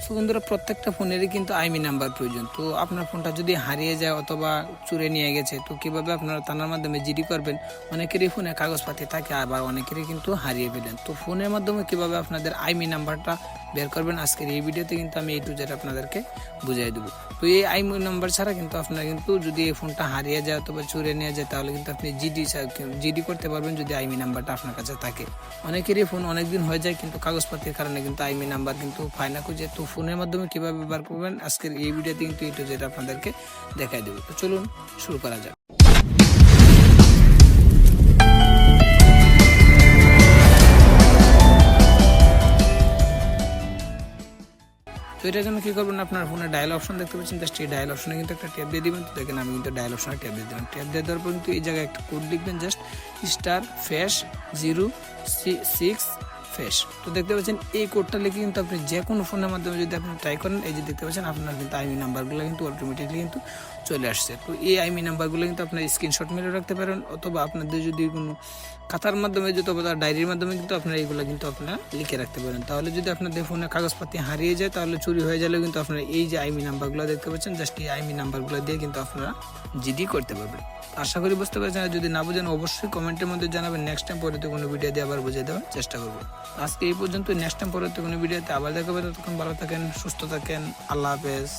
তো বন্ধুরা, প্রত্যেকটা ফোনেরই কিন্তু আইমি নাম্বার প্রয়োজন। তো আপনার ফোনটা যদি হারিয়ে যায় অথবা চুরে নিয়ে গেছে, তো কিভাবে আপনারা থানার মাধ্যমে জিডি করবেন? অনেকেরই ফোনে কাগজপাতি থাকে, আবার অনেকেরই কিন্তু হারিয়ে ফেলেন। তো ফোনের মাধ্যমে কিভাবে আপনাদের আইমি নাম্বারটা বের করবেন, আজকের এই ভিডিওতে কিন্তু আমি A to Z আপনাদেরকে বুঝিয়ে দেবো। তো এই আইমি নাম্বার ছাড়া কিন্তু আপনারা কিন্তু যদি এই ফোনটা হারিয়ে যায় অথবা চুরে নিয়ে যায়, তাহলে কিন্তু আপনি জিডি করতে পারবেন যদি আইমি নাম্বারটা আপনার কাছে থাকে। অনেকেরই ফোন অনেকদিন হয়ে যায় কিন্তু কাগজপাতির কারণে কিন্তু আইমি নাম্বার কিন্তু পায় না খুঁজে। তো ফোনের মাধ্যমে কিভাবে ব্যবহার করবেন, আজকের এই ভিডিওতে কিন্তু A to Z আপনাদেরকে দেখাই দেবো। তো চলুন শুরু করা যাক। তো এটার জন্য কি করবেন, আপনার ফোনে ডায়াল অপশন দেখতে পাচ্ছেন, জাস্ট এই ডায়াল অপশনে কিন্তু একটা ট্যাপ দিয়ে দিবেন। তো দেখেন আমি কিন্তু ডায়াল অপশনে ট্যাপ দিয়ে দিলাম। ট্যাপ দিয়ে দেওয়ার পর কিন্তু এই জায়গায় একটা কোড লিখবেন, জাস্ট *#006##। তো দেখতে পাচ্ছেন এই কোডটা লিখে কিন্তু আপনি যে কোনো ফোনের মাধ্যমে যদি আপনি ট্রাই করেন, এই যে দেখতে পাচ্ছেন আপনার কিন্তু আইমি নাম্বারগুলো কিন্তু অটোমেটিকলি কিন্তু চলে আসছে। তো এই আইমি নাম্বারগুলো কিন্তু আপনার স্ক্রিনশট মেরে রাখতে পারেন, অথবা আপনাদের যদি কোনো খাতার মাধ্যমে অথবা ডায়েরির মাধ্যমে কিন্তু আপনারা এইগুলো কিন্তু আপনারা লিখে রাখতে পারেন। তাহলে যদি আপনাদের ফোনে কাগজপাতি হারিয়ে যায়, তাহলে চুরি হয়ে গেলেও কিন্তু আপনারা এই যে আইমি নাম্বারগুলো দেখতে পাচ্ছেন, জাস্ট এই আইমি নাম্বারগুলো দিয়ে কিন্তু আপনারা জিডি করতে পারবেন। আশা করি বুঝতে পারছেন। আর যদি না বুঝেন অবশ্যই কমেন্টের মধ্যে জানাবেন, নেক্সট টাইম পরে কোনো ভিডিও দিয়ে আবার বুঝিয়ে দেওয়ার চেষ্টা করবো। আজকে এই পর্যন্ত, নেক্সট টাইম পরে কোনো ভিডিওতে আবার দেখাবেন। ততক্ষণ ভালো থাকেন, সুস্থ থাকেন, আল্লাহ হাফেজ।